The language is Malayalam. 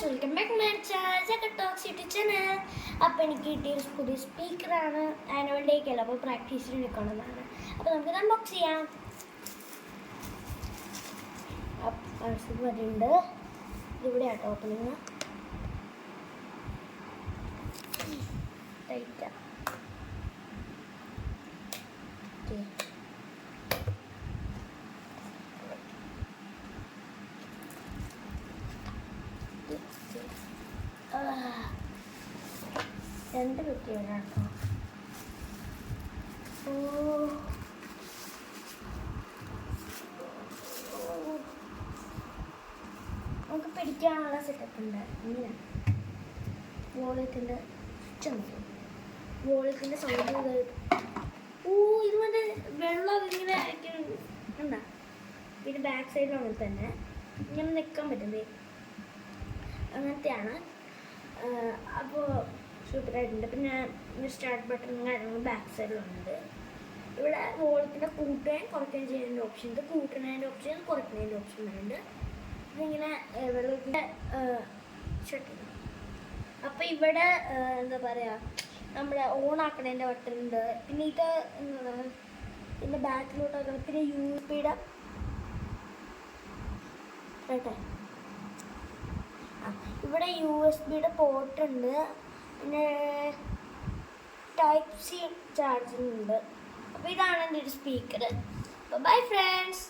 Friends, welcome back my talks YouTube channel. അപ്പോൾ എനിക്ക് കിട്ടിയ ഒരു പുതിയ സ്പീക്കറാണ്. ആനുവൽ ഡേക്കല്ല, അപ്പോൾ പ്രാക്ടീസിന് എടുക്കണമെന്നാണ്. അപ്പോൾ നമുക്ക് അൺബോക്സ് ചെയ്യാം. വരുന്നുണ്ട്, ഇവിടെ ആട്ടോ ഓപ്പണിങ്. ടൈറ്റാ. രണ്ട് കുട്ടികളാട്ടോ. നമുക്ക് പിടിക്കാനുള്ള സെറ്റപ്പ് ഉണ്ട്. ഇങ്ങനെ വോളിയത്തിൻ്റെ സൗണ്ട്. ഇത് മറ്റേ വെള്ളം ഇങ്ങനെ ഉണ്ടാ. പിന്നെ ബാക്ക് സൈഡിലും അങ്ങനെ തന്നെ ഇങ്ങനെ നിൽക്കാൻ പറ്റുന്നത് അങ്ങനത്തെയാണ്. അപ്പോൾ സൂപ്പറായിട്ടുണ്ട്. പിന്നെ സ്റ്റാർട്ട് ബട്ടണും കാര്യങ്ങളും ബാക്ക് സൈഡിലുണ്ട്. ഇവിടെ വോളിയത്തിൻ്റെ കൂട്ടുകയും കുറയ്ക്കുകയും ചെയ്യുന്നതിൻ്റെ ഓപ്ഷൻ ഉണ്ട്. കൂട്ടുന്നതിൻ്റെ ഓപ്ഷൻ, കുറയ്ക്കുന്നതിൻ്റെ ഓപ്ഷൻ വരുന്നുണ്ട്. ഇതിങ്ങനെ വെള്ളത്തിൻ്റെ ഷട്ടിൽ. അപ്പോൾ ഇവിടെ എന്താ പറയുക, നമ്മുടെ ഓൺ ആക്കണതിൻ്റെ ബട്ടൺ ഉണ്ട്. പിന്നെ ഇത് എന്താണ്, പിന്നെ ബാക്കിലോട്ട് ആക്കണം. പിന്നെ USB-യുടെ കേട്ടെ, ഇവിടെ USB-യുടെ പോർട്ട് ഉണ്ട്. പിന്നെ Type-C ചാർജിങ് ഉണ്ട്. അപ്പോൾ ഇതാണ് എൻ്റെ ഒരു സ്പീക്കർ. അപ്പോൾ ബൈ ഫ്രണ്ട്സ്.